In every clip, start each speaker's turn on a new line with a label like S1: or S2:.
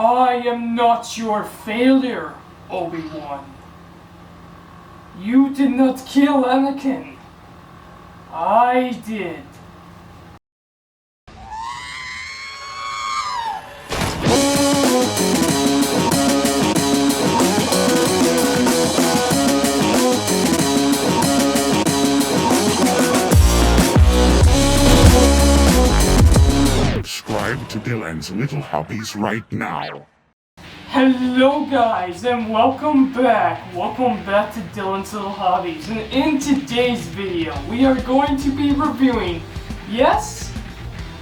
S1: I am not your failure, Obi-Wan. You did not kill Anakin. I did.
S2: Subscribe to Dylan's Little Hobbies right now.
S1: Hello guys and welcome back to Dylan's Little Hobbies, and in today's video we are going to be reviewing, yes,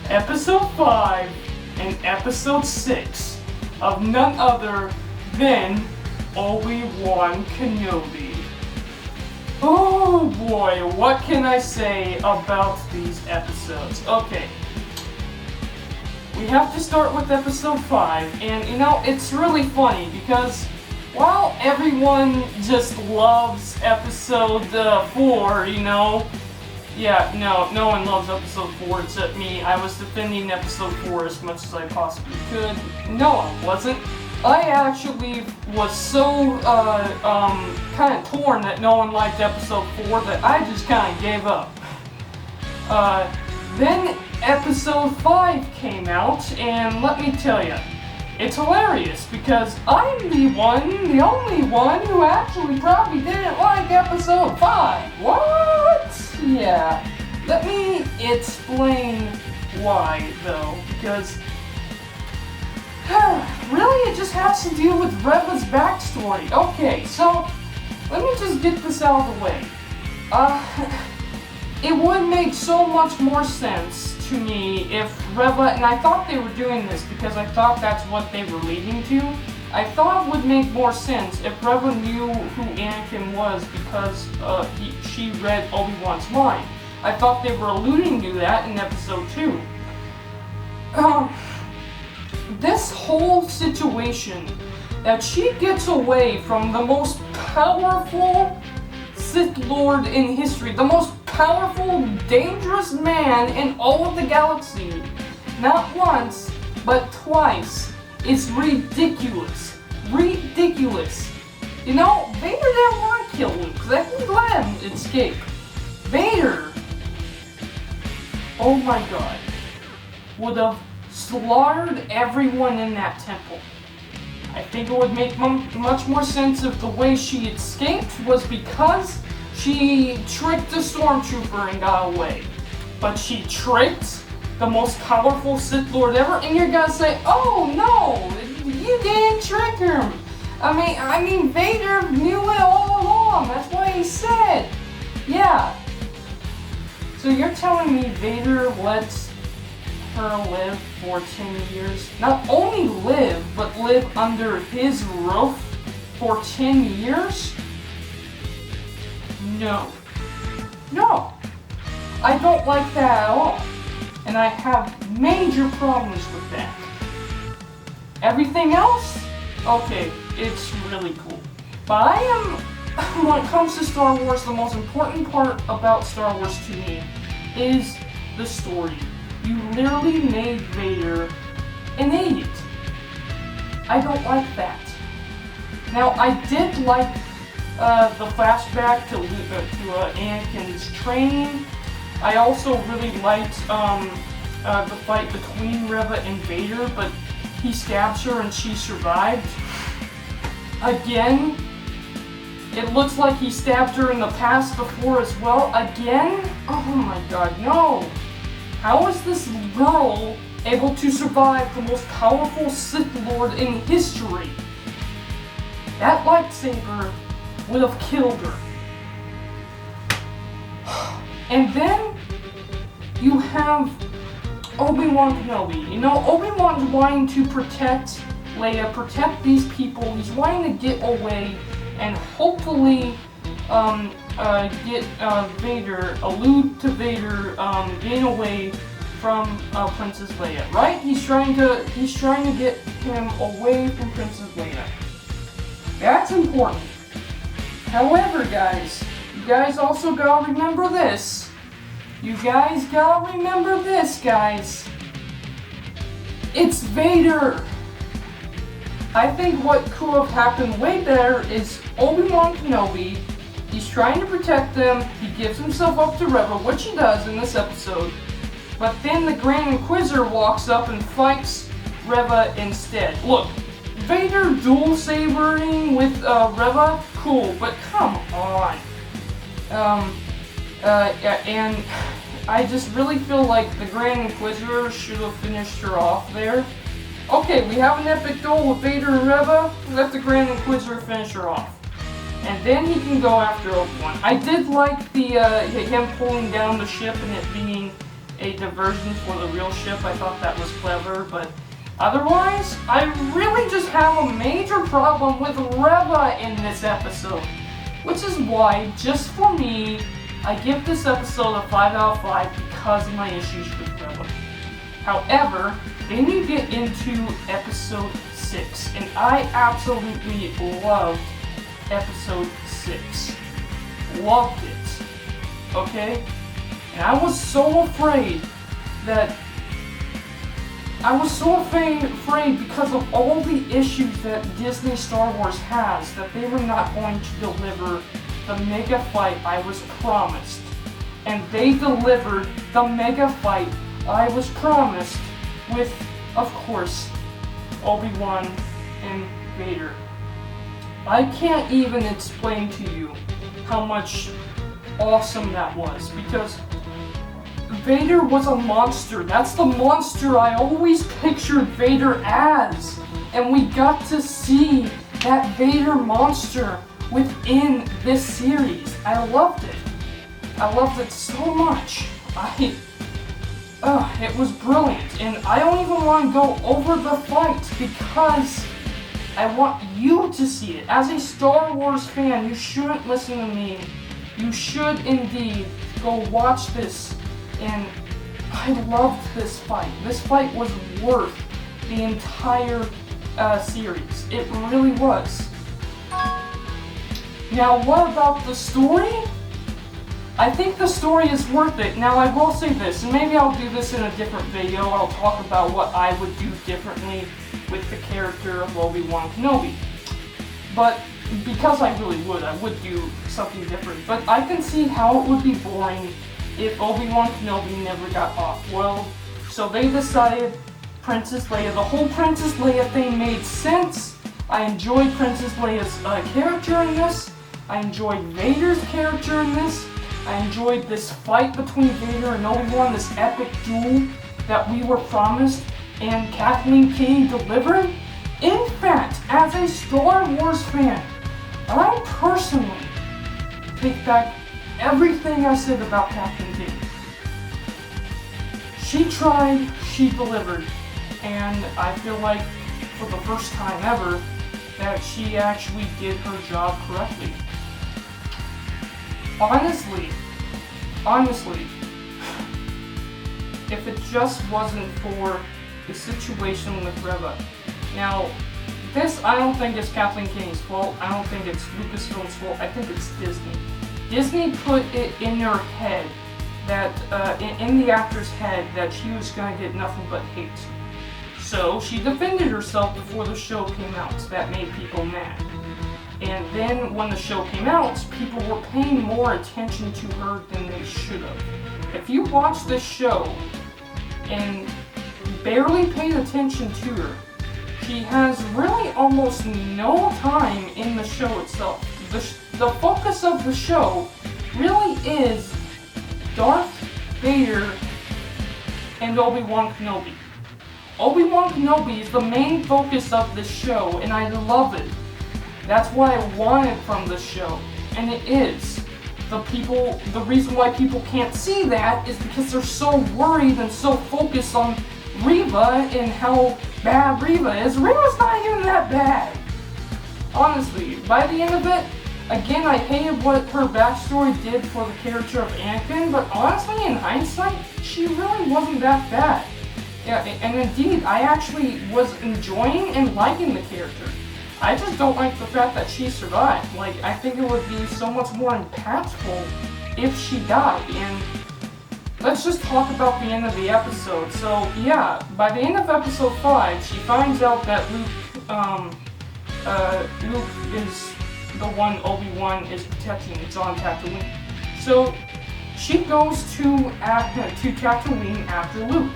S1: episode 5 and episode 6 of none other than Obi-Wan Kanobi. Oh boy, what can I say about these episodes? Okay. We have to start with episode 5, and you know, it's really funny because while everyone just loves episode 4, you know, yeah, no one loves episode 4 except me. I was defending episode 4 as much as I possibly could. No, I wasn't. I actually was so, kind of torn that no one liked episode 4 that I just kind of gave up. Then episode 5 came out, and let me tell you, it's hilarious because I'm the only one who actually probably didn't like episode 5. What? Yeah. Let me explain why, though, because really it just has to deal with Reva's backstory. Okay, so let me just get this out of the way. It would make so much more sense to me if Reva, and I thought they were doing this because I thought that's what they were leading to. I thought it would make more sense if Reva knew who Anakin was because she read Obi-Wan's mind. I thought they were alluding to that in episode 2. This whole situation that she gets away from the most powerful Sith Lord in history, the most powerful, dangerous man in all of the galaxy, not once, but twice, is ridiculous. Ridiculous. You know, Vader didn't want to kill Luke, because he let him escape. Vader, oh my god, would have slaughtered everyone in that temple. I think it would make much more sense if the way she escaped was because she tricked the stormtrooper and got away. But she tricked the most powerful Sith Lord ever, and you're gonna say, oh no, you didn't trick him. I mean, Vader knew it all along, that's why he said. Yeah. So you're telling me Vader lets her live for 10 years? Not only live, but live under his roof for 10 years? No. No. I don't like that at all. And I have major problems with that. Everything else? Okay, it's really cool. But when it comes to Star Wars, the most important part about Star Wars to me is the story. You literally made Vader an idiot. I don't like that. Now, I did like the flashback to Anakin's training. I also really liked the fight between Reva and Vader, but he stabs her and she survived. Again, it looks like he stabbed her in the past before as well. Again? Oh my god, no! How is this girl able to survive the most powerful Sith Lord in history? That lightsaber would have killed her. And then you have Obi-Wan Kanobi. You know, Obi-Wan's wanting to protect Leia, protect these people. He's wanting to get away and hopefully get Vader, allude to Vader getting away from Princess Leia, right? He's trying to get him away from Princess Leia. That's important. However, guys, you guys also gotta remember this. Guys. It's Vader. I think what could have happened way better is Obi-Wan Kanobi, he's trying to protect them, he gives himself up to Reva, which he does in this episode, but then the Grand Inquisitor walks up and fights Reva instead. Look, Vader dual sabering with Reva, cool, but come on. And I just really feel like the Grand Inquisitor should have finished her off there. Okay, we have an epic duel with Vader and Reva, let the Grand Inquisitor finish her off. And then he can go after Obi-Wan. I did like the him pulling down the ship and it being a diversion for the real ship. I thought that was clever, but otherwise, I really just have a major problem with Reva in this episode. Which is why, just for me, I give this episode a 5 out of 5 because of my issues with Reva. However, then you get into episode 6, and I absolutely loved episode 6. Loved it. Okay? And I was so afraid because of all the issues that Disney Star Wars has that they were not going to deliver the mega fight I was promised. And they delivered the mega fight I was promised with, of course, Obi-Wan and Vader. I can't even explain to you how much awesome that was, because Vader was a monster. That's the monster I always pictured Vader as. And we got to see that Vader monster within this series. I loved it. I loved it so much. It was brilliant. And I don't even want to go over the fight because I want you to see it. As a Star Wars fan, you shouldn't listen to me. You should indeed go watch this. And I loved this fight. This fight was worth the entire series. It really was. Now, what about the story? I think the story is worth it. Now, I will say this, and maybe I'll do this in a different video. I'll talk about what I would do differently with the character of Obi-Wan Kanobi. But because I would do something different. But I can see how it would be boring if Obi-Wan Kenobi never got off-world. So they decided Princess Leia. The whole Princess Leia thing made sense. I enjoyed Princess Leia's character in this. I enjoyed Vader's character in this. I enjoyed this fight between Vader and Obi-Wan, this epic duel that we were promised, and Kathleen Kennedy delivered. In fact, as a Star Wars fan, I personally take back everything I said about Kathleen Kennedy. She tried, she delivered, and I feel like for the first time ever that she actually did her job correctly. Honestly, if it just wasn't for the situation with Reva. Now, this I don't think is Kathleen Kennedy's fault. I don't think it's Lucasfilm's fault. I think it's Disney. Disney put it in their head that, in the actor's head, that she was gonna get nothing but hate. So she defended herself before the show came out. That made people mad. And then when the show came out, people were paying more attention to her than they should have. If you watch this show and barely paid attention to her, she has really almost no time in the show itself. The focus of the show really is Darth Vader and Obi-Wan Kanobi. Obi-Wan Kenobi is the main focus of this show, and I love it. That's what I wanted from this show, and it is. The reason why people can't see that is because they're so worried and so focused on Reva and how bad Reva is. Reva's not even that bad. Honestly, by the end of it, again, I hated what her backstory did for the character of Anakin, but honestly, in hindsight, she really wasn't that bad. Yeah, and indeed, I actually was enjoying and liking the character. I just don't like the fact that she survived. Like, I think it would be so much more impactful if she died. And let's just talk about the end of the episode. So, yeah, by the end of episode 5, she finds out that Luke Luke is the one Obi-Wan is protecting. It's on Tatooine. So she goes to Tatooine after Luke.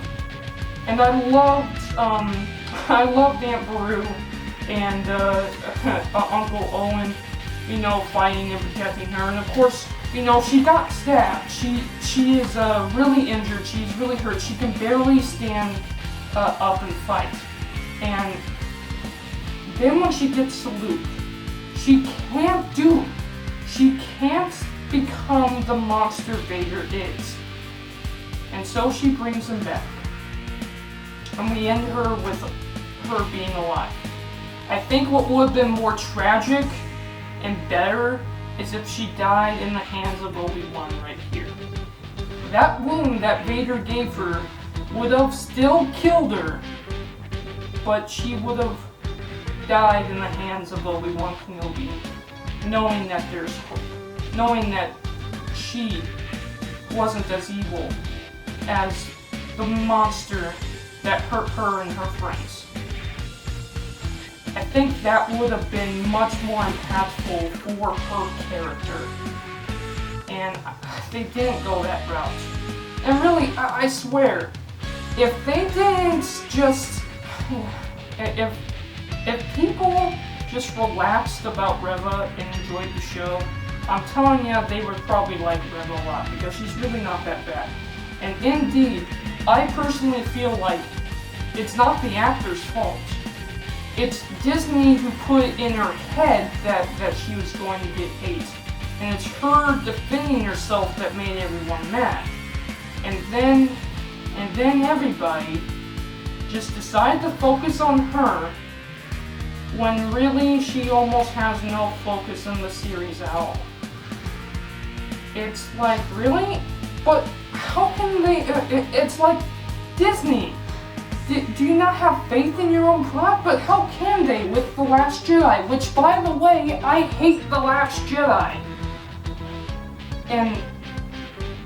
S1: And I loved Aunt Beru and Uncle Owen, you know, fighting and protecting her. And of course, you know, she got stabbed. She is really injured. She's really hurt. She can barely stand up and fight. And then when she gets to Luke, she can't do it. She can't become the monster Vader is. And so she brings him back. And we end her with her being alive. I think what would have been more tragic and better is if she died in the hands of Obi-Wan right here. That wound that Vader gave her would have still killed her, but she would have died in the hands of Obi-Wan Kanobi, knowing that there's hope, knowing that she wasn't as evil as the monster that hurt her and her friends. I think that would have been much more impactful for her character. And they didn't go that route. And really, I swear, if they didn't just... If people just relaxed about Reva and enjoyed the show, I'm telling you, they would probably like Reva a lot, because she's really not that bad. And indeed, I personally feel like it's not the actor's fault. It's Disney who put in her head that she was going to get hate. And it's her defending herself that made everyone mad. And then everybody just decided to focus on her when really she almost has no focus in the series at all. It's like, really? But how can they, it's like Disney. Do you not have faith in your own plot? But how can they with The Last Jedi? Which, by the way, I hate The Last Jedi. And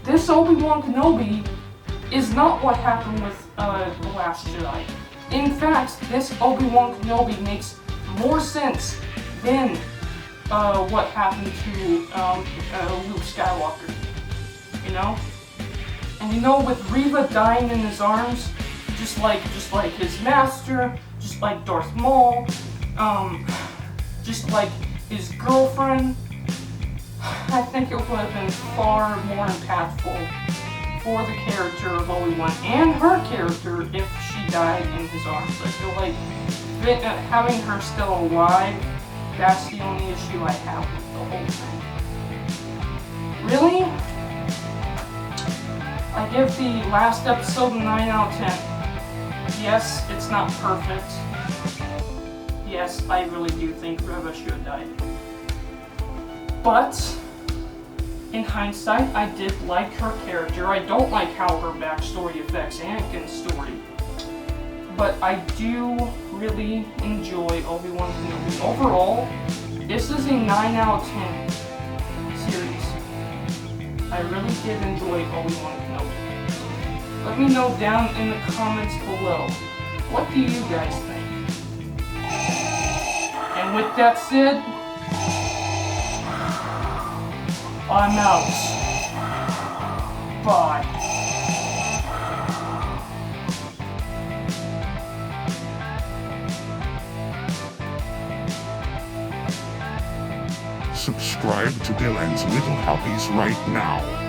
S1: this Obi-Wan Kanobi is not what happened with The Last Jedi. In fact, this Obi-Wan Kenobi makes more sense than what happened to Luke Skywalker. You know? And you know, with Reva dying in his arms, just like his master, just like Darth Maul, just like his girlfriend, I think it would have been far more impactful for the character of Obi-Wan and her character if she died in his arms. I feel like having her still alive, that's the only issue I have with the whole thing. Really? I give the last episode a 9 out of 10. Yes, it's not perfect. Yes, I really do think Reva should have died. But, in hindsight, I did like her character. I don't like how her backstory affects Anakin's story. But I do really enjoy Obi-Wan Kenobi. Overall, this is a 9 out of 10 series. I really did enjoy Obi-Wan Kenobi. Let me know down in the comments below. What do you guys think? And with that said, I'm out. Bye.
S2: Subscribe to Dylan's Little Hobbies right now.